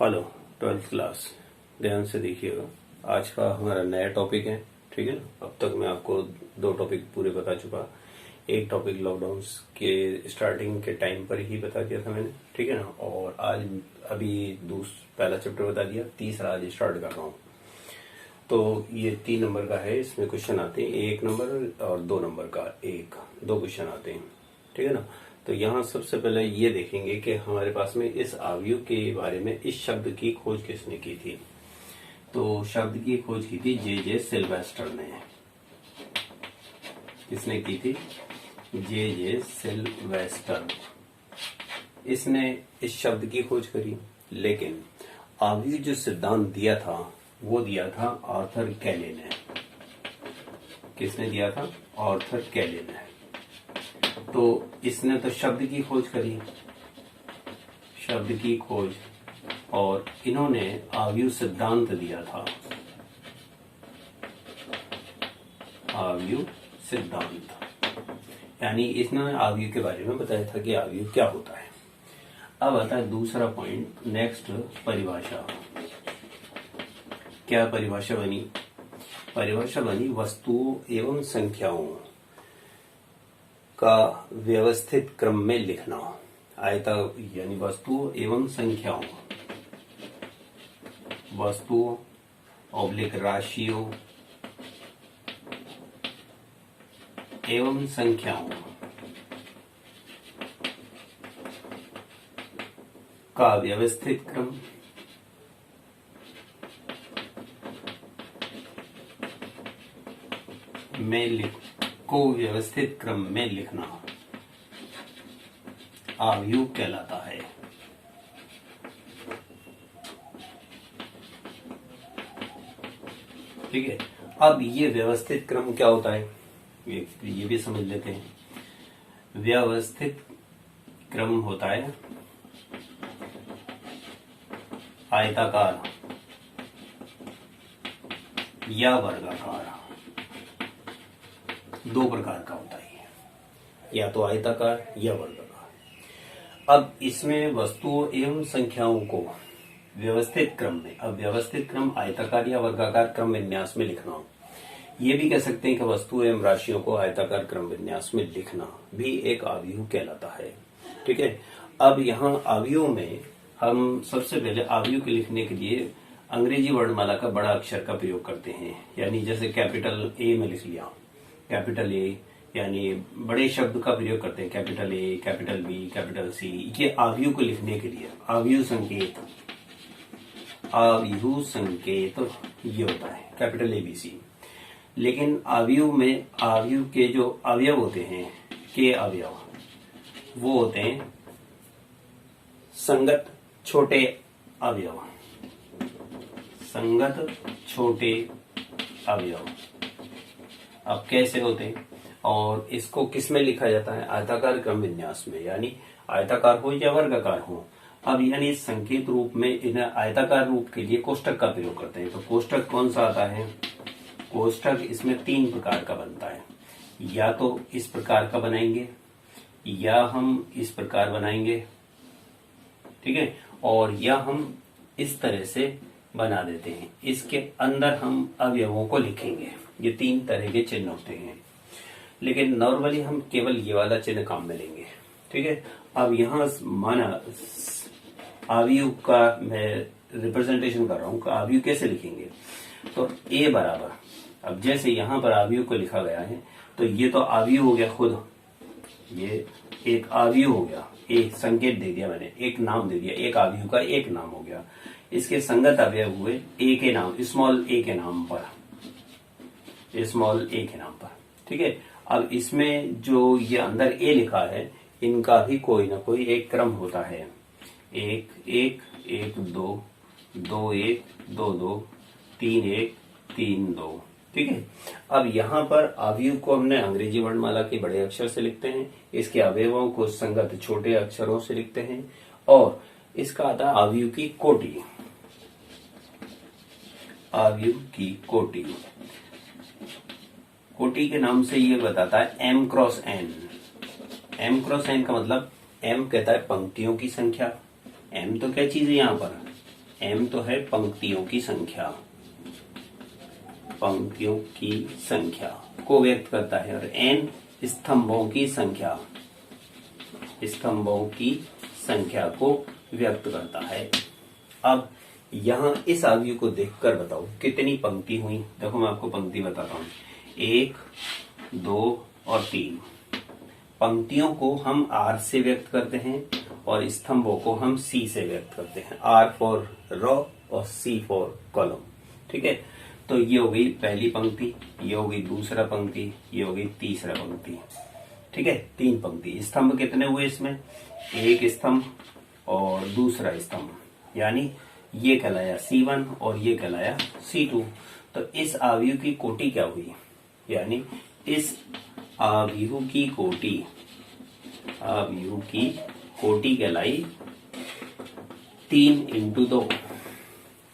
Hello 12th class, ध्यान से देखिएगा। आज का हमारा नया टॉपिक है, ठीक है ना। अब तक मैं आपको दो टॉपिक पूरे बता चुका। एक टॉपिक लॉकडाउन के स्टार्टिंग के टाइम पर ही बता दिया था मैंने, ठीक है ना। और आज अभी पहला चैप्टर बता दिया, तीसरा आज स्टार्ट कर रहा हूँ। तो ये 3 नंबर का है, इसमें क्वेश्चन आते हैं 1 नंबर और 2 नंबर का, दो क्वेश्चन आते हैं, ठीक है ना। तो यहाँ सबसे पहले ये देखेंगे कि हमारे पास में इस आयु के बारे में इस शब्द की खोज किसने की थी। तो शब्द की खोज की थी जे सिल्वेस्टर ने। किसने की थी? जे सिल्वेस्टर। इसने इस शब्द की खोज करी, लेकिन आयु जो सिद्धांत दिया था वो दिया था आर्थर कैले ने। किसने दिया था? आर्थर कैले ने। तो इसने तो शब्द की खोज करी, शब्द की खोज, और इन्होंने आयु सिद्धांत दिया था, आयु सिद्धांत। यानी इसने आयु के बारे में बताया था कि आयु क्या होता है। अब आता है दूसरा पॉइंट, नेक्स्ट परिभाषा। क्या परिभाषा बनी? परिभाषा बनी वस्तुओं एवं संख्याओं का व्यवस्थित क्रम में लिखना। यानी वस्तुओं एवं संख्याओं, वस्तुओं ऑब्लिक राशियों एवं संख्याओं का व्यवस्थित क्रम में व्यवस्थित क्रम में लिखना आयु कहलाता है। ठीक है। अब ये व्यवस्थित क्रम क्या होता है ये भी समझ लेते हैं। व्यवस्थित क्रम होता है आयताकार या वर्गाकार, दो प्रकार का होता है, या तो आयताकार या वर्गाकार। अब इसमें वस्तुओं एवं संख्याओं को व्यवस्थित क्रम में, अब व्यवस्थित क्रम आयताकार या वर्गाकार क्रम विन्यास में लिखना, ये भी कह सकते हैं कि वस्तुओं एवं राशियों को आयताकार क्रम विन्यास में लिखना भी एक आयु कहलाता है। ठीक है। अब यहाँ आयु में हम सबसे पहले आयु के लिखने के लिए अंग्रेजी वर्णमाला का बड़ा अक्षर का प्रयोग करते हैं। यानी जैसे कैपिटल ए में लिख लिया, कैपिटल ए, यानी बड़े शब्द का प्रयोग करते हैं, capital A, capital B, capital C. ये आयु को लिखने के लिए आयु संकेत, आयु संकेत ये होता है कैपिटल ए बी सी। लेकिन आयु में आयु के जो अवयव होते हैं, के अवयव, वो होते हैं संगत छोटे अवयव, संगत छोटे अवयव। अब कैसे होते हैं और इसको किस में लिखा जाता है? आयताकार क्रम विन्यास में, यानी आयताकार हो या वर्गाकार हो। अब यानी संकेत रूप में इन्हें आयताकार रूप के लिए कोष्टक का प्रयोग करते हैं। तो कोष्टक कौन सा आता है? कोष्टक इसमें 3 प्रकार का बनता है। या तो इस प्रकार का बनाएंगे, या हम इस प्रकार बनाएंगे, ठीक है, और या हम इस तरह से बना देते हैं। इसके अंदर हम अवयवों को लिखेंगे। ये 3 तरह के चिन्ह होते हैं, लेकिन नॉर्मली हम केवल ये वाला चिन्ह काम में लेंगे। ठीक है। अब यहाँ माना आयु का मैं रिप्रेजेंटेशन कर रहा हूँ, आयु कैसे लिखेंगे? तो ए बराबर, अब जैसे यहाँ पर आयु को लिखा गया है, तो ये तो आयु हो गया खुद, ये एक आयु हो गया, एक संकेत दे दिया मैंने, एक नाम दे दिया, एक आयु का एक नाम हो गया। इसके संगत अवयव हुए ए के नाम, स्मॉल ए के नाम पर, स्मॉल ए के नाम पर। ठीक है। अब इसमें जो ये अंदर ए लिखा है, इनका भी कोई ना कोई एक क्रम होता है। 1 1 1 2 2 1 2 2 3 1 3 2। ठीक है। अब यहाँ पर आयु को हमने अंग्रेजी वर्णमाला के बड़े अक्षर से लिखते हैं, इसके अवयवों को संगत छोटे अक्षरों से लिखते हैं, और इसका आता है आयु की कोटि, आयु की कोटि। कोटि के नाम से ये बताता है m cross n। m cross n का मतलब m कहता है पंक्तियों की संख्या। m तो क्या चीज है यहाँ पर? m तो है पंक्तियों की संख्या, पंक्तियों की संख्या को व्यक्त करता है, और n स्तंभों की संख्या, स्तंभों की संख्या को व्यक्त करता है। अब यहाँ इस अवयव को देखकर बताओ कितनी पंक्ति हुई। देखो मैं आपको पंक्ति बताता हूँ, 1, 2 और 3। पंक्तियों को हम R से व्यक्त करते हैं और स्तंभों को हम C से व्यक्त करते हैं, R फॉर रो और C फॉर कॉलम। ठीक है, तो ये हो गई पहली पंक्ति, ये हो गई दूसरा पंक्ति, ये हो गई तीसरा पंक्ति। ठीक है, 3 पंक्ति। स्तंभ कितने हुए इसमें, एक स्तंभ और दूसरा स्तंभ, यानी ये कहलाया C1 और ये कहलाया C2। तो इस अवयव की कोटि क्या हुई, यानी इस अवयव की कोटि, अवयव की कोटि कहलाई 3 × 2।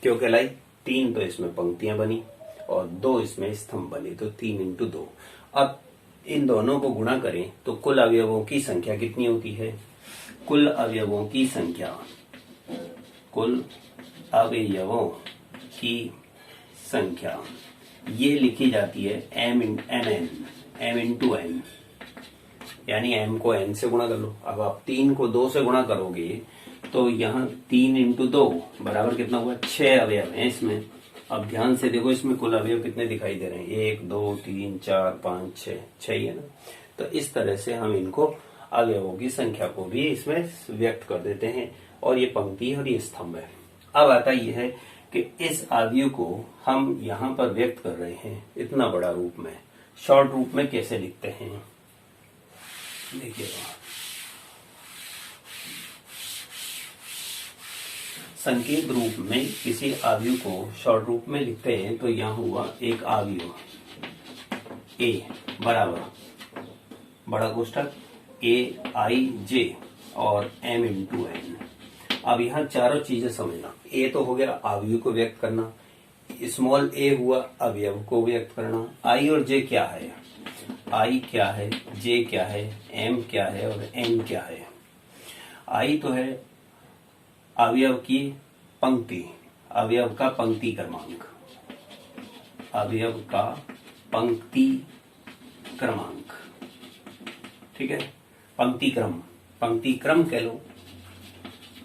क्यों कहलाई 3? तो इसमें पंक्तियां बनी और 2 इसमें स्तंभ बने, तो 3 × 2। अब इन दोनों को गुणा करें तो कुल अवयवों की संख्या कितनी होती है? कुल अवयवों की संख्या, कुल अवयवों की संख्या ये लिखी जाती है m × n, यानी m को n से गुणा कर लो। अब आप 3 को 2 से गुणा करोगे तो यहाँ 3 × 2 बराबर कितना हुआ, 6 अवयव हैं इसमें। अब ध्यान से देखो इसमें कुल अवयव कितने दिखाई दे रहे हैं, 1 2 3 4 5 6, 6 ही है ना। तो इस तरह से हम इनको अवयवों की संख्या को भी इसमें व्यक्त कर देते हैं, और ये पंक्ति है और ये स्तंभ है। अब आता यह है कि इस अवयव को हम यहाँ पर व्यक्त कर रहे हैं इतना बड़ा रूप में, शॉर्ट रूप में कैसे लिखते हैं देखिएगा। संकेत रूप में किसी अवयव को शॉर्ट रूप में लिखते हैं तो यहाँ हुआ एक अवयव a बराबर बड़ा कोष्ठक aij और m × n। अब यहाँ चारों चीजें समझना। a तो हो गया अवयव को व्यक्त करना, स्मॉल a हुआ अवयव को व्यक्त करना, i और j क्या है, i क्या है, j क्या है, m क्या है और n क्या है। i तो है अवयव की पंक्ति, अवयव का पंक्ति क्रमांक, अवयव का पंक्ति क्रमांक। ठीक है, पंक्ति क्रम, पंक्ति क्रम कह लो,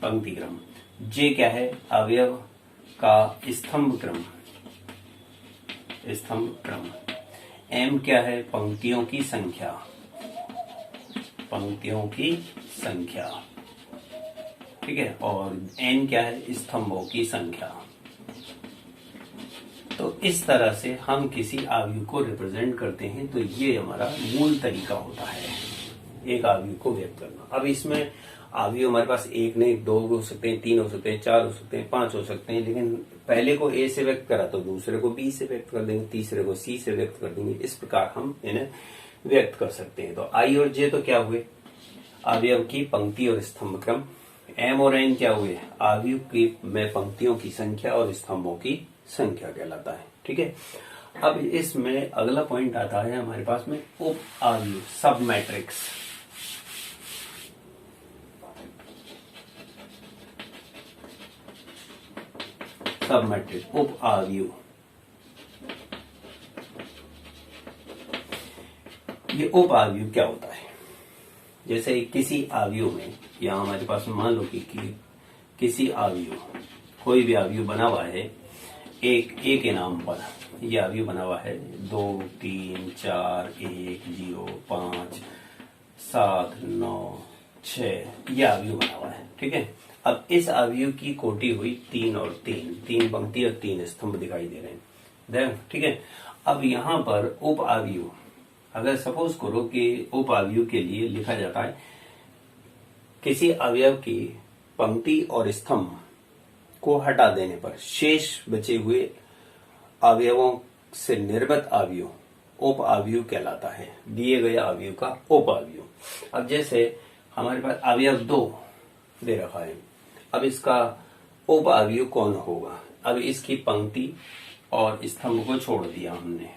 पंक्ति क्रम। जे क्या है, अवयव का स्तंभ क्रम, स्तंभ क्रम। एम क्या है, पंक्तियों की संख्या, पंक्तियों की संख्या। ठीक है, और एन क्या है, स्तंभों की संख्या। तो इस तरह से हम किसी अवयव को रिप्रेजेंट करते हैं। तो ये हमारा मूल तरीका होता है एक अवयव को व्यक्त करना। अब इसमें अवयव हमारे पास एक नहीं, 2 हो सकते हैं, 3 हो सकते हैं, 4 हो सकते हैं, 5 हो सकते हैं, लेकिन पहले को ए से व्यक्त करा तो दूसरे को बी से व्यक्त कर देंगे, तीसरे को सी से व्यक्त कर देंगे। इस प्रकार हम इन्हें व्यक्त कर सकते हैं। तो आई और जे तो क्या हुए, अवयव की पंक्ति और स्तंभ क्रम। एम और एन क्या हुए, अवयव की में पंक्तियों की संख्या और स्तंभों की संख्या कहलाता है। ठीक है, अब इसमें अगला पॉइंट आता है हमारे पास में उप अवयव, सब मैट्रिक्स। सब मैट्रिक्स, उप अवयव। ये उप अवयव क्या होता है, जैसे किसी अवयव में, या हमारे पास मान लो कि किसी अवयव, कोई भी अवयव बना हुआ है एक के नाम पर, यह अवयव बना हुआ है 2 3 4 1 0 5 7 9 6, यह अवयव बना हुआ है। ठीक है, अब इस अवयव की कोटि हुई 3 और 3 पंक्ति और 3 स्तंभ दिखाई दे रहे हैं। ठीक है, अब यहाँ पर उप अवयव, अगर सपोज करो कि उप अवयव के लिए लिखा जाता है किसी अवयव की पंक्ति और स्तंभ को हटा देने पर शेष बचे हुए अवयवों से निर्मित अवयव उप अवयव कहलाता है, दिए गए अवयव का उप अवयव। अब जैसे हमारे पास अवयव 2 दे रखा है, अब इसका उप अवयव कौन होगा। अब इसकी पंक्ति और स्तंभ को छोड़ दिया हमने,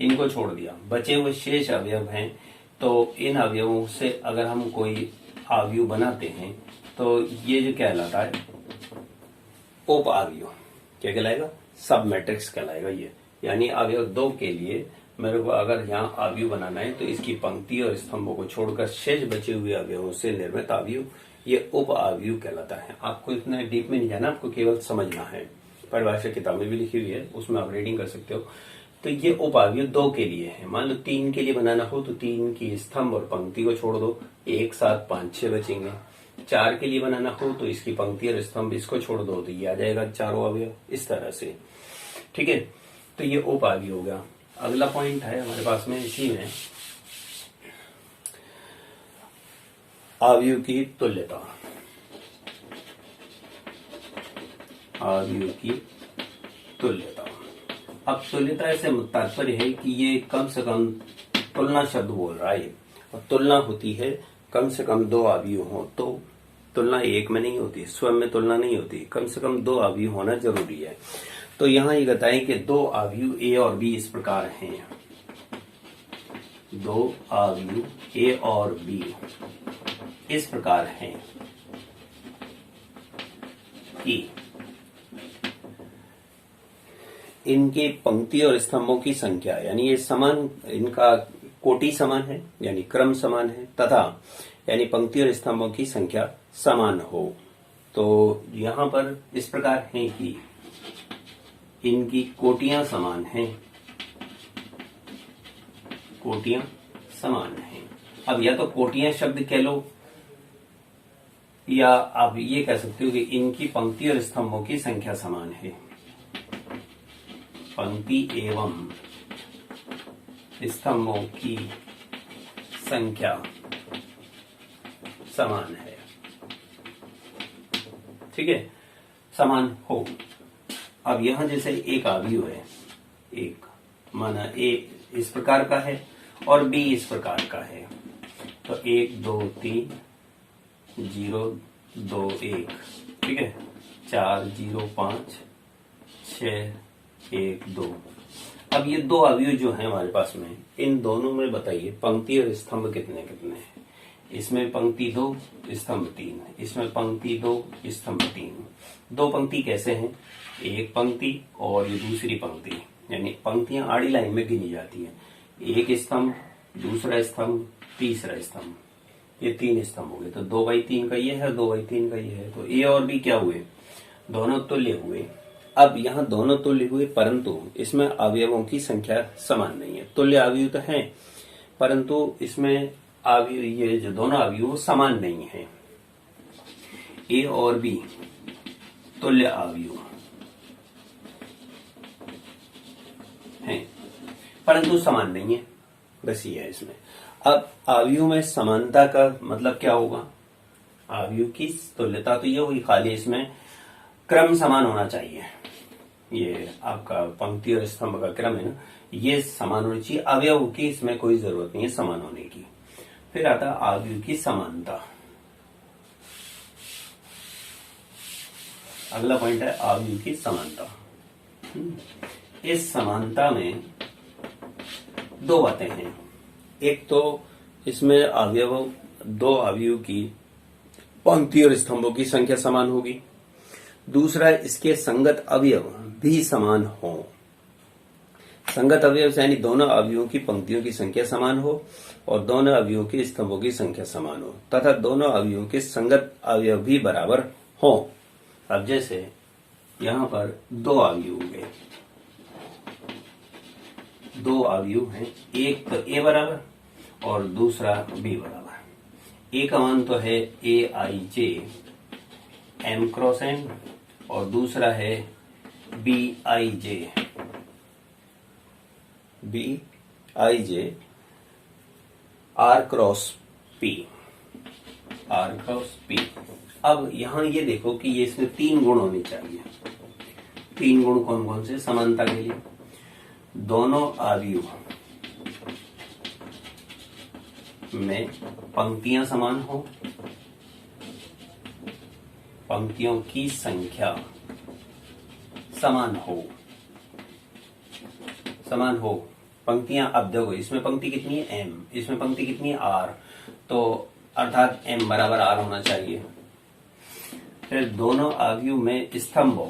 इनको छोड़ दिया, बचे हुए शेष अवयव हैं। तो इन अवयवों से अगर हम कोई अवयव बनाते हैं तो ये जो कहलाता है उप अवयव क्या कहलाएगा? सब मैट्रिक्स कहलाएगा ये। यानी अवयव 2 के लिए मेरे को अगर यहाँ अवयव बनाना है तो इसकी पंक्ति और स्तंभों को छोड़कर शेष बचे हुए अवयवों से निर्मित अवयव ये उप अवयव कहलाता है। आपको इतना डीप में नहीं जाना, आपको केवल समझना है। परिभाषा किताब में भी लिखी हुई है, उसमें आप रीडिंग कर सकते हो। तो ये उप अवयव 2 के लिए है। मान लो 3 के लिए बनाना हो तो 3 की स्तंभ और पंक्ति को छोड़ दो, एक साथ 5-6 बचेंगे। 4 के लिए बनाना हो तो इसकी पंक्ति और स्तंभ इसको छोड़ दो तो ये आ जाएगा चारों अवयव, इस तरह से। ठीक है, तो ये उप अवयव हो गया। अगला पॉइंट है हमारे पास में इसी में अवयव की तुल्यता। अवयव की तुल्यता। अब तुल्यता से तात्पर्य है कि ये कम से कम तुलना शब्द बोल रहा है, और तुलना होती है कम से कम 2 अवयव हो। तो तुलना एक में नहीं होती, स्वयं में तुलना नहीं होती, कम से कम 2 अवयव होना जरूरी है। तो यहाँ ये बताएं कि 2 अवयव ए और बी इस प्रकार हैं। 2 अवयव ए और बी इस प्रकार हैं कि इनके पंक्ति और स्तंभों की संख्या, यानी ये समान, इनका कोटि समान है यानी क्रम समान है, तथा यानी पंक्ति और स्तंभों की संख्या समान हो। तो यहां पर इस प्रकार है कि इनकी कोटियां समान हैं, कोटियां समान हैं। अब या तो कोटियां शब्द कह लो, या आप ये कह सकते हो कि इनकी पंक्ति और स्तंभों की संख्या समान है। पंक्ति एवं स्तंभों की संख्या समान है। ठीक है, समान हो। अब यहां जैसे एक अवयव है, एक माना ए इस प्रकार का है और बी इस प्रकार का है, तो 1 2 3 0 2 1, ठीक है, 4 0 5 6 1 2। अब ये 2 अवयव जो है हमारे पास में, इन दोनों में बताइए पंक्ति और स्तंभ कितने कितने हैं। इसमें पंक्ति 2 स्तंभ 3, इसमें पंक्ति 2 स्तंभ 3। 2 पंक्ति कैसे हैं? एक पंक्ति और ये दूसरी पंक्ति, यानी पंक्तियां आड़ी लाइन में गिनी जाती हैं। एक स्तंभ, दूसरा स्तंभ, तीसरा स्तंभ, ये 3 स्तंभ हो गए। तो 2/3 का ये है, 2/3 का ये है। तो ए और बी क्या हुए? दोनों तुल्य हुए। अब यहाँ दोनों तुल्य हुए, परंतु इसमें अवयवों की संख्या समान नहीं है। तुल्य अवयव तो है, परंतु इसमें अवयव, ये जो दोनों अवयव समान नहीं है। ए और बी तुल्य अवयव हैं, परंतु समान नहीं है, बस ये है इसमें। अब अवयव में समानता का मतलब क्या होगा? अवयव की तुल्यता तो ये हुई, खाली इसमें क्रम समान होना चाहिए। ये आपका पंक्ति और स्तंभ का क्रम है ना, ये समान होनी चाहिए। अवयव की इसमें कोई जरूरत नहीं है समान होने की। फिर आता अवयव की समानता। अगला पॉइंट है अवयव की समानता। इस समानता में 2 बातें हैं। एक तो इसमें अवयव, 2 अवयव की पंक्ति और स्तंभों की संख्या समान होगी। दूसरा, इसके संगत अवयव भी समान हो। संगत अवयव यानी दोनों अवयवों की पंक्तियों की संख्या समान हो और दोनों अवयवों के स्तंभों की संख्या समान हो, तथा दोनों अवयवों के संगत अवयव भी बराबर हो। अब जैसे यहां पर 2 अवयव हो गए, 2 अवयव हैं, एक तो ए बराबर और दूसरा बी बराबर। ए का मान तो है AIJ M क्रॉस N और दूसरा है BIJ R क्रॉस P। अब यहां ये देखो कि ये इसमें 3 गुण होने चाहिए। 3 गुण कौन कौन से? समानता के लिए दोनों अवयव में पंक्तियां समान हो, पंक्तियों की संख्या समान हो, पंक्तियां, अब देखो इसमें पंक्ति कितनी है? M, इसमें पंक्ति कितनी है? R, तो अर्थात M बराबर R होना चाहिए। फिर दोनों अवयव में स्तंभों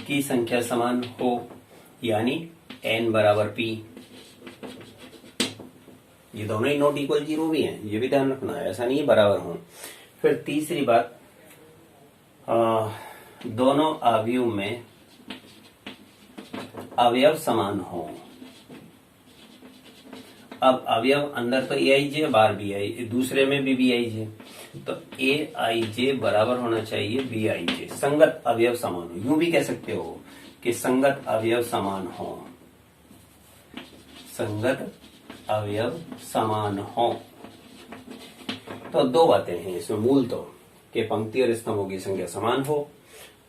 की संख्या समान हो, यानी n बराबर p। ये दोनों ही नॉट इक्वल 0 भी हैं, ये भी ध्यान रखना है, ऐसा नहीं है बराबर हो। फिर तीसरी बात, दोनों अवयव में अवयव समान हो। अब अवयव अंदर तो ए आई जे, बाहर बी आई, दूसरे में भी आई जे, तो ए आई जे बराबर होना चाहिए बी आई जे, संगत अवयव समान हो। यूं भी कह सकते हो कि संगत अवयव समान हो, संगत अवयव समान हो। तो दो बातें हैं इसमें मूल, तो कि पंक्ति और स्तंभों की संख्या समान हो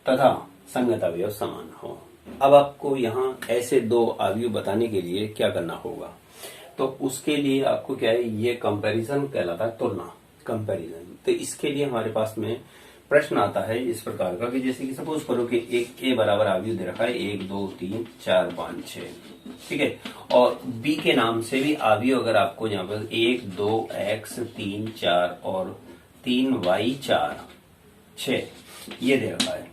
तथा संगत अवयव समान हो। अब आपको यहाँ ऐसे दो अवयव बताने के लिए क्या करना होगा, तो उसके लिए आपको क्या है, ये कंपैरिजन कहलाता है, तुलना, कंपैरिजन। तो इसके लिए हमारे पास में प्रश्न आता है इस प्रकार का कि जैसे कि सपोज करो कि एक ए बराबर अवयव दे रखा है 1 2 3 4 5 6, ठीक है, और बी के नाम से भी अवयव अगर आपको यहाँ पर 1 2 x 3 4 और 3 y 4 6 ये दे रखा है,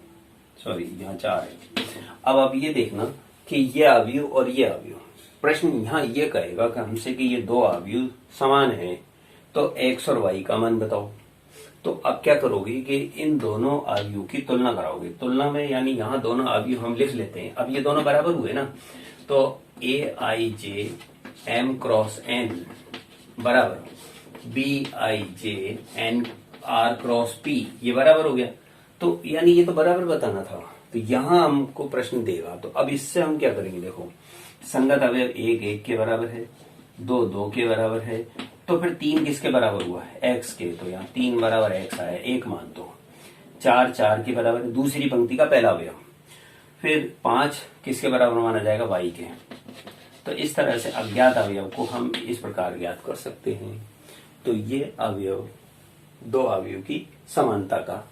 सॉरी यहाँ 4 है। अब आप ये देखना कि ये अवयव और ये अवयव, प्रश्न यहाँ ये कहेगा कि हमसे कि ये दो अवयव समान हैं, तो x और y का मान बताओ। तो अब क्या करोगे कि इन दोनों अवयव की तुलना कराओगे। तुलना में यानी यहाँ दोनों अवयव हम लिख लेते हैं। अब ये दोनों बराबर हुए ना, तो A I J M cross N बराबर B I J N R cross P, ये बराबर हो गया। तो यानी ये तो बराबर बताना था, तो यहाँ हमको प्रश्न देगा। तो अब इससे हम क्या करेंगे, देखो संगत अवयव 1 1 के बराबर है, 2 2 के बराबर है, तो फिर 3 किसके बराबर हुआ है, x के, तो यहाँ 3 बराबर x आया, 1 मान दो। 4 4 के बराबर है, दूसरी पंक्ति का पहला अवयव। फिर 5 किसके बराबर माना जाएगा, y के। तो इस तरह से अज्ञात अवयव को हम इस प्रकार ज्ञात कर सकते हैं। तो ये अवयव, दो अवयव की समानता का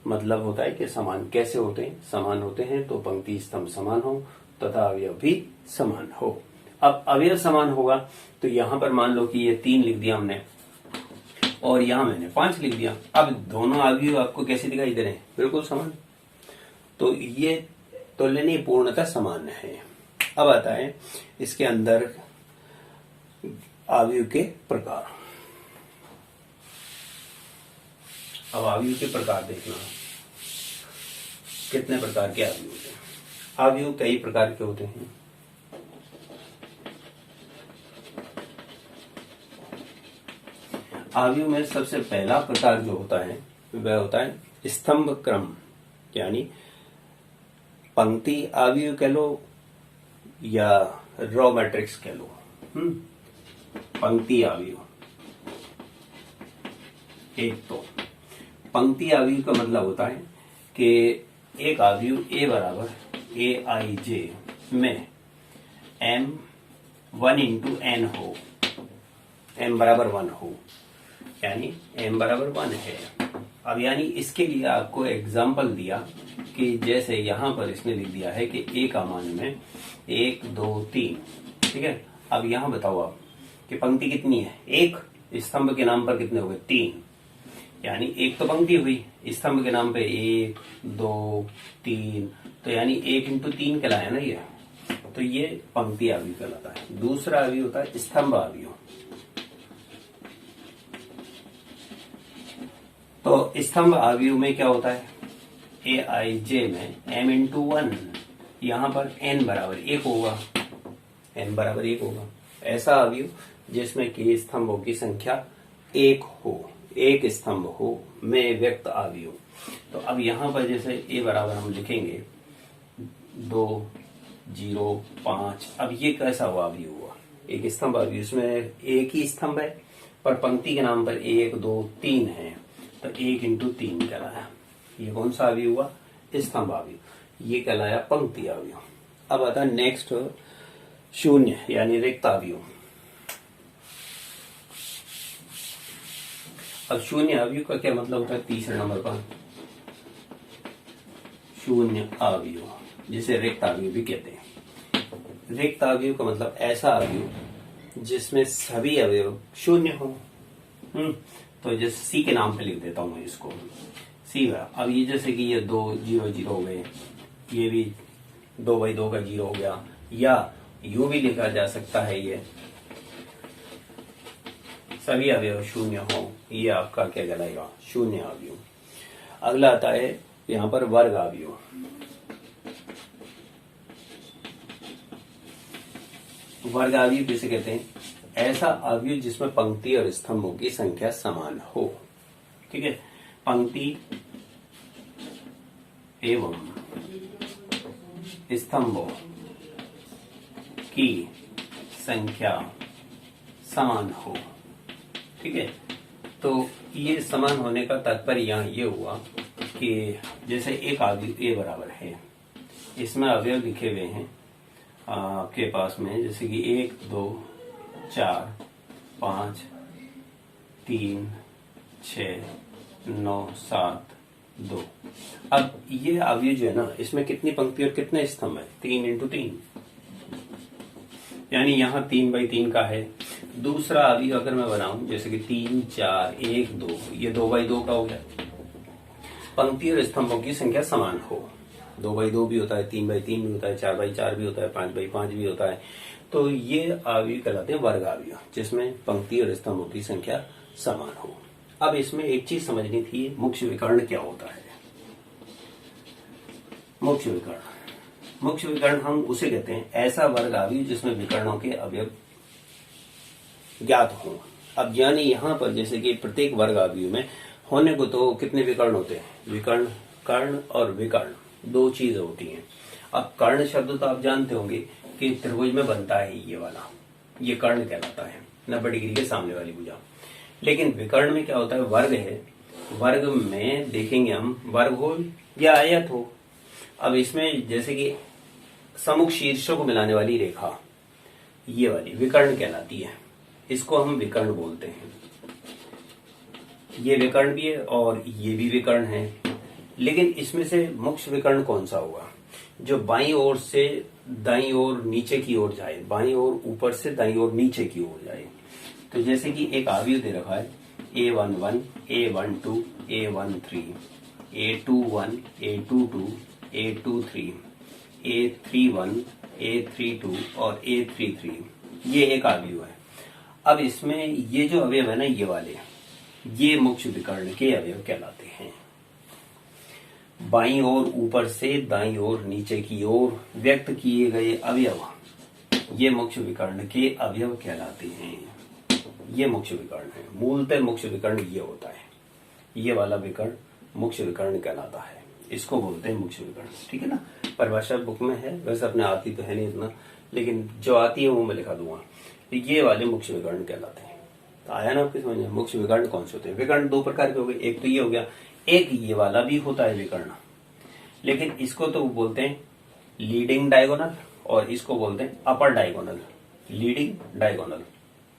मतलब होता है कि समान कैसे होते हैं, समान होते हैं तो पंक्ति स्तंभ समान हो तथा अवयव भी समान हो। अब अवयव समान होगा तो यहां पर मान लो कि ये 3 लिख दिया हमने और यहां मैंने 5 लिख दिया। अब दोनों अवयव आपको कैसे दिखाई दे रहे हैं, बिल्कुल समान। तो ये तुलनीय पूर्णतः समान है। अब आता है इसके अंदर अवयव के प्रकार। अब अवयव के प्रकार देखना, कितने प्रकार के अवयव होते हैं। अवयव कई प्रकार के होते हैं। अवयव में सबसे पहला प्रकार जो होता है वह होता है स्तंभ क्रम, यानी पंक्ति अवयव कह लो या रॉ मैट्रिक्स कह लो। पंक्ति अवयव, एक तो पंक्ति अवयव का मतलब होता है कि एक अवयव ए बराबर ए आई जे में m 1 इंटू एन हो, m बराबर 1 हो, यानी m बराबर 1 है। अब यानी इसके लिए आपको एग्जाम्पल दिया कि जैसे यहां पर इसने लिख दिया है कि a का मान में 1 2 3, ठीक है। अब यहां बताओ आप कि पंक्ति कितनी है, एक, स्तंभ के नाम पर कितने हो गए, 3, यानी एक तो पंक्ति हुई, स्तंभ के नाम पे 1 2 3, तो यानी 1 इंटू 3 कहलाया ना ये, तो ये पंक्ति अवयव कहलाता है। दूसरा अवयव होता है स्तंभ अवयव। तो स्तंभ अवयव में क्या होता है, ए आई जे में m इंटू 1, यहां पर n बराबर 1 होगा, n बराबर 1 होगा। ऐसा अवयव जिसमें कि स्तंभों की संख्या 1 हो, एक स्तंभ हो में व्यक्त अवयव। तो अब यहां पर जैसे a बराबर हम लिखेंगे 2 0 5, अब ये कैसा हुआ अवयव हुआ, एक स्तंभ अवयव, इसमें एक ही स्तंभ है पर पंक्ति के नाम पर 1 2 3 है, तो 1 इंटू 3 कहलाया। ये कौन सा अवयव हुआ, स्तंभ अवयव, ये कहलाया पंक्ति अवयव। अब आता है नेक्स्ट शून्य यानी रिक्त अवयव। अब शून्य अवयव का क्या मतलब होता है, तीसरे नंबर पर शून्य अवयव, जिसे रिक्त अवयव भी कहते हैं। रिक्त अवयव का मतलब ऐसा अवयव जिसमें सभी अवयव शून्य हो। तो जैसे सी के नाम पे लिख देता हूं मैं इसको सी। अब ये जैसे कि ये 2 0 0 हो गए, ये भी 2/2 का 0 हो गया, या यूं भी लिखा जा सकता है ये सभी अवयव शून्य हो, ये आपका क्या कहलाएगा, शून्य अवयव। अगला आता है यहाँ पर वर्ग अवयव। वर्ग अवयव किसे कहते हैं, ऐसा अवयव जिसमें पंक्ति और स्तंभों की संख्या समान हो। ठीक है, पंक्ति एवं स्तंभों की संख्या समान हो। ठीक है, तो ये समान होने का तात्पर्य यहाँ ये हुआ कि जैसे एक अवयव ए बराबर है, इसमें अवयव लिखे हुए हैं आपके पास में, जैसे कि 1 2 4 5 3 6 9 7 2। अब ये अवयव जो है ना, इसमें कितनी पंक्ति और कितने स्तंभ है, 3 × 3, यानी यहाँ 3/3 का है। दूसरा अवयव अगर मैं बनाऊं जैसे कि 3 4 1 2, ये 2/2 का हो गया। पंक्ति और स्तंभों की संख्या समान हो, 2/2 भी होता है, 3/3 भी होता है, 4/4 भी होता है, 5/5 भी होता है। तो ये अवयव कहलाते हैं वर्ग अवयव, जिसमें पंक्ति और स्तंभों की संख्या समान हो। अब इसमें एक चीज समझनी थी, मुख्य विकर्ण क्या होता है। मुख्य विकर्ण हम उसे कहते हैं ऐसा वर्ग अवयव जिसमें विकर्णों के अवयव ज्ञात हो। अब यानी यहाँ पर जैसे कि प्रत्येक वर्ग अवयव में होने को तो कितने विकर्ण होते हैं, विकर्ण, कर्ण और विकर्ण, 2 चीजें होती हैं। अब कर्ण शब्द तो आप जानते होंगे कि त्रिभुज में बनता है, ये वाला ये कर्ण कहलाता है, 90 डिग्री के सामने वाली भुजा। लेकिन विकर्ण में क्या होता है, वर्ग है, वर्ग में देखेंगे हम वर्ग हो या आयत हो। अब इसमें जैसे कि सम्मुख शीर्षों को मिलाने वाली रेखा, ये वाली विकर्ण कहलाती है, इसको हम विकर्ण बोलते हैं। ये विकर्ण भी है और ये भी विकर्ण है। लेकिन इसमें से मुख्य विकर्ण कौन सा होगा, जो बाईं ओर से दाईं ओर नीचे की ओर जाए, बाईं ओर ऊपर से दाईं ओर नीचे की ओर जाए। तो जैसे कि एक अवयव दे रखा है A11 A12 A13 A21 A22 A23 A31 A32 और A33, ये एक अवयव है। अब इसमें ये जो अवयव है ना, ये वाले, ये मुख्य विकर्ण के अवयव कहलाते हैं। बाईं ओर ऊपर से दाईं ओर नीचे की ओर व्यक्त किए गए अवयव, ये मुख्य विकर्ण के अवयव कहलाते हैं। ये मुख्य विकर्ण है, मूलतः मुख्य विकर्ण ये होता है, ये वाला विकर्ण मुख्य विकर्ण कहलाता है, इसको बोलते हैं मुख्य विकर्ण। ठीक है ना, परिभाषा बुक में है, वैसे अपने आती तो है नहीं इतना, लेकिन जो आती है वो मैं लिखा दूंगा। ये वाले मुख्य विकर्ण कहलाते हैं। तो आया ना आपकी समझ में, मुख्य विकर्ण कौन से होते हैं। विकर्ण 2 प्रकार के हो गए, एक तो ये हो गया, एक ये वाला भी होता है विकर्ण, लेकिन इसको तो बोलते हैं लीडिंग डायगोनल और इसको बोलते हैं अपर डायगोनल। लीडिंग डायगोनल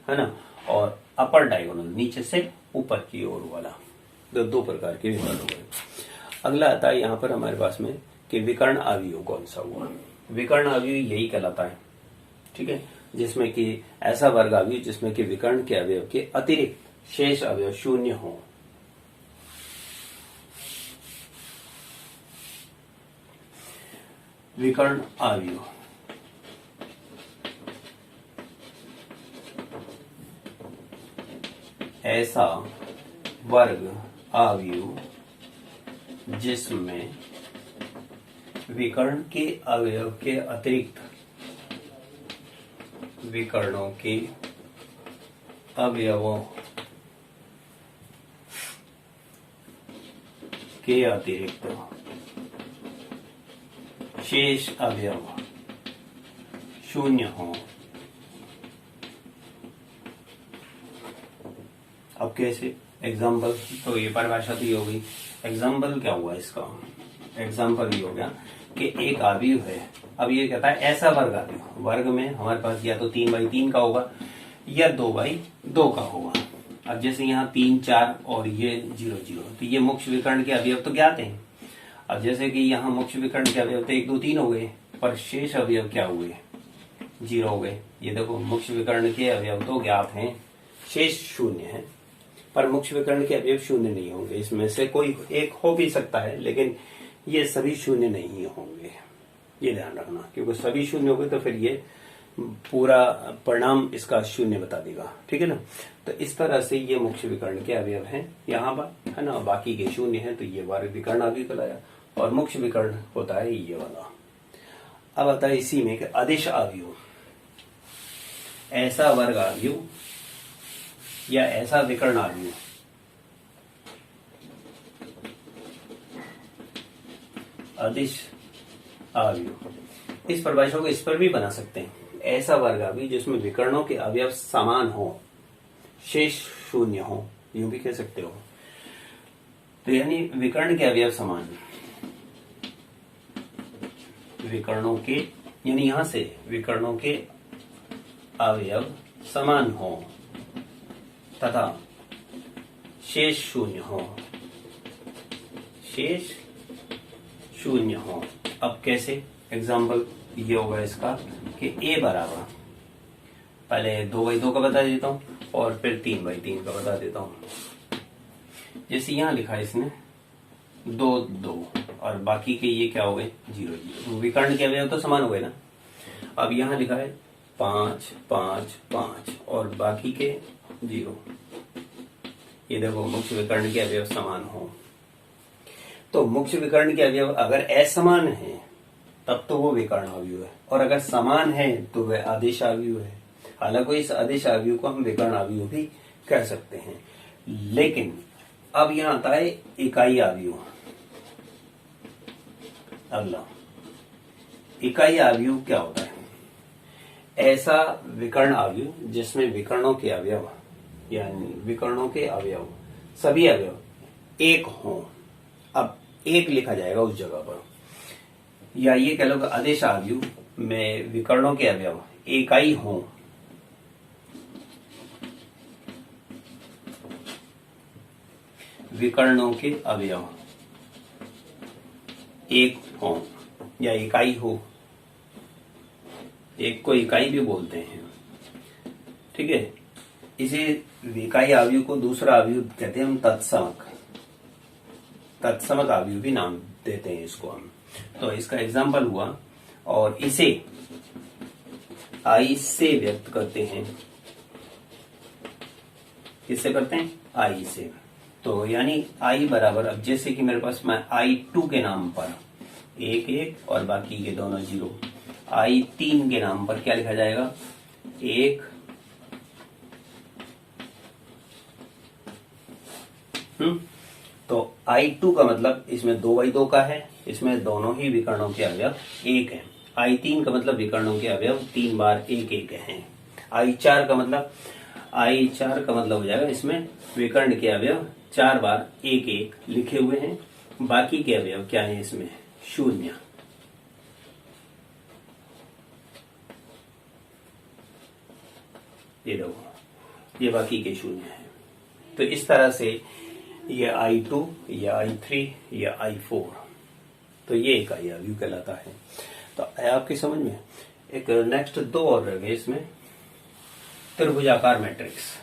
है ना, और अपर डायगोनल नीचे से ऊपर की ओर वाला, 2 प्रकार के विकर्ण हो गए। अगला आता है यहाँ पर हमारे पास में कि विकर्ण अवयव कौन सा हुआ। विकर्ण अवयव यही कहलाता है, ठीक है, जिसमें कि ऐसा वर्ग अवयव जिसमें कि विकर्ण के अवयव के अतिरिक्त शेष अवयव शून्य हो। विकर्ण अवयव ऐसा वर्ग अवयव जिसमें विकर्ण के अवयव के अतिरिक्त विकर्णों के अवयवों के अतिरिक्त शेष अवयव शून्य हो। अब कैसे, एग्जाम्पल, तो ये परिभाषा तो ये हो गई। एग्जाम्पल क्या हुआ इसका, एग्जाम्पल ये हो गया कि एक अवयव है। अब ये कहता है ऐसा वर्ग अवयव, वर्ग में हमारे पास या तो 3/3 का होगा या 2/2 का होगा। अब जैसे यहाँ 3 4 और ये 0 0, तो ये मुख्य विकर्ण के अवयव तो ज्ञात हैं। अब जैसे कि यहाँ मुख्य विकर्ण के अवयव तो 1 2 3 हो गए, पर शेष अवयव क्या हुए, 0 हो गए। ये देखो मुख्य विकर्ण के अवयव तो ज्ञात हैं, शेष शून्य है। पर मुख्य विकर्ण के अवयव शून्य नहीं होंगे। इसमें से कोई एक हो भी सकता है, लेकिन ये सभी शून्य नहीं होंगे, ये ध्यान रखना, क्योंकि सभी शून्य हो गए तो फिर ये पूरा परिणाम इसका शून्य बता देगा। ठीक है ना। तो इस तरह से ये मुख्य विकर्ण के अवयव हैं यहाँ पर, है ना। बाकी के शून्य हैं, तो ये वर्ग विकर्ण अवयव कहलाया, और मुख्य विकर्ण होता है ये वाला। अब आता है इसी में कि अदिश अवयव, ऐसा वर्ग अवयव या ऐसा विकर्ण अवयव अदिश अवयव, इस परिभाषा को इस पर भी बना सकते हैं। ऐसा वर्ग अवयव जिसमें विकर्णों के अवयव समान हो, शेष शून्य हो, यूं भी कह सकते हो। तो यानी विकर्ण के अवयव समान, विकर्णों के, यानी यहां से विकर्णों के अवयव समान हो तथा शेष शून्य हो, शेष शून्य हो। अब कैसे? एग्जाम्पल ये होगा इसका कि a बराबर, पहले 2/2 का बता देता हूं और फिर 3/3 का बता देता हूं। जैसे यहां लिखा है इसने 2 2 और बाकी के ये क्या हो गए 0 0, विकर्ण के अवयव तो समान हो गए ना। अब यहां लिखा है 5 5 5 और बाकी के 0, ये देखो मुख्य विकर्ण के अवयव समान हो। तो मुख्य विकर्ण के अवयव अगर असमान है तब तो वो विकर्ण अवयव है, और अगर समान है तो वह आदेश अवयव है। हालांकि इस आदेश अवयव को हम विकर्ण अवयव भी कह सकते हैं। लेकिन अब यहां आता है इकाई अवयव। अगला इकाई अवयव क्या होता है? ऐसा विकर्ण अवयव जिसमें विकर्णों के अवयव, यानी विकर्णों के अवयव, सभी अवयव एक हों। अब एक लिखा जाएगा उस जगह पर, या ये कह लो कि आदेश अवयव में विकर्णों के अवयव इकाई हों, विकर्णों के अवयव एक हों या इकाई हो, एक को इकाई भी बोलते हैं। ठीक है। इसी इकाई अवयव को दूसरा अवयव कहते हैं हम तत्समक, तत्समक अवयव भी नाम देते हैं इसको हम। तो इसका एग्जाम्पल हुआ, और इसे आई से व्यक्त करते हैं। किससे करते हैं? आई से। तो यानी आई बराबर, अब जैसे कि मेरे पास मैं I2 के नाम पर 1 1 और बाकी के दोनों 0, I3 के नाम पर क्या लिखा जाएगा? 1 तो I2 का मतलब इसमें 2/2 का है, इसमें दोनों ही विकर्णों के अवयव 1 हैं। I3 का मतलब विकर्णों के अवयव 3 बार 1 1 हैं। I4 का मतलब हो जाएगा इसमें विकर्ण के अवयव 4 बार 1 1 लिखे हुए हैं। बाकी के अवयव क्या है इसमें? 0। ये देखो, ये बाकी के 0 हैं। तो इस तरह से ये I2 या I3 या I4, तो ये इकाई अवयव कहलाता है। तो आया आपकी समझ में? एक नेक्स्ट 2 और रह गए इसमें, त्रिभुजाकार मैट्रिक्स।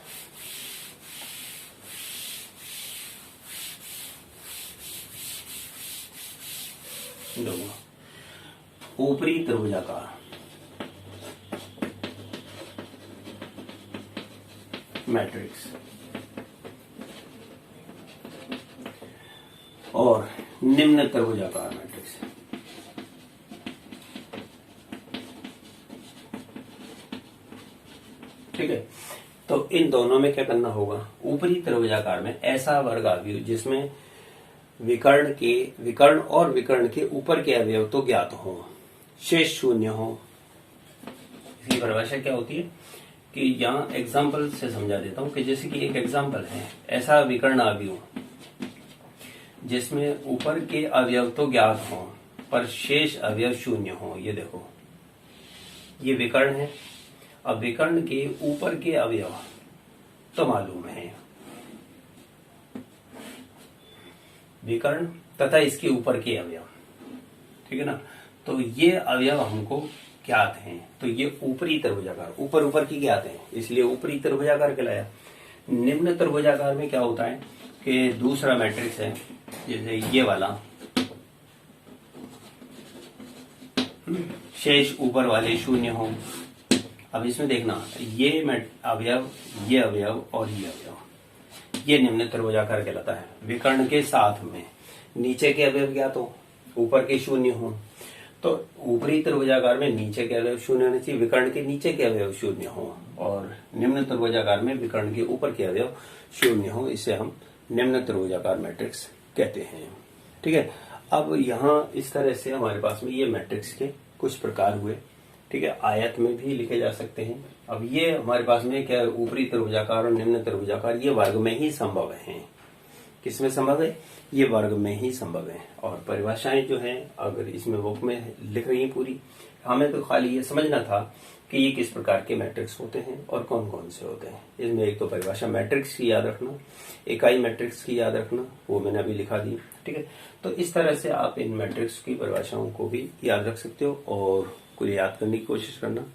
ऊपरी त्रिभुजाकार मैट्रिक्स और निम्न त्रिभुजाकार मैट्रिक्स। ठीक है। तो इन दोनों में क्या करना होगा? ऊपरी त्रिभुजाकार में ऐसा वर्ग अवयव जिसमें विकर्ण और विकर्ण के ऊपर के अवयव तो ज्ञात हो, शेष 0 हो। इसकी परिभाषा क्या होती है कि यहाँ एग्जाम्पल से समझा देता हूं कि जैसे कि एक एग्जाम्पल है, ऐसा विकर्ण अवयव जिसमें ऊपर के अवयव तो ज्ञात हो पर शेष अवयव 0 हो। ये देखो, ये विकर्ण है। अब विकर्ण के ऊपर के अवयव तो मालूम है, विकर्ण तथा इसके ऊपर के अवयव, ठीक है ना। तो ये अवयव हमको ज्ञात हैं, तो ये ऊपरी त्रिभुजाकार, ऊपर ऊपर की ज्ञात है, इसलिए ऊपरी त्रिभुजाकार कहलाया। निम्न त्रिभुजाकार में क्या होता है कि दूसरा मैट्रिक्स है, जैसे ये वाला, शेष ऊपर वाले शून्य हो। अब इसमें देखना, ये अवयव, ये अवयव और ये अवयव, ये निम्न त्रिभुजाकार कहलाता है। विकर्ण के साथ में नीचे के अवयव क्या तो ऊपर के शून्य हो, तो ऊपरी त्रिभुजाकार में नीचे के अवयव शून्य होने चाहिए, विकर्ण के नीचे के अवयव शून्य हो, और निम्न त्रिभुजाकार में विकर्ण के ऊपर के अवयव शून्य हो। इसे हम निम्न त्रिभुजाकार मैट्रिक्स कहते हैं। ठीक है, अब यहाँ इस तरह से हमारे पास में ये मैट्रिक्स के कुछ प्रकार हुए। ठीक है, आयत में भी लिखे जा सकते हैं। अब ये हमारे पास में क्या, ऊपरी त्रिभुजाकार और निम्न त्रिभुजाकार ये वर्ग में ही संभव है। किसमें संभव है? ये वर्ग में ही संभव है। और परिभाषाएं जो हैं अगर इसमें बुक में लिख रही हैं पूरी, हमें तो खाली ये समझना था कि ये किस प्रकार के मैट्रिक्स होते हैं और कौन कौन से होते हैं। इसमें एक तो परिभाषा मैट्रिक्स की याद रखना, इकाई मैट्रिक्स की याद रखना, वो मैंने अभी लिखा दी। ठीक है, तो इस तरह से आप इन मैट्रिक्स की परिभाषाओं को भी याद रख सकते हो और कुछ याद करने की कोशिश करना।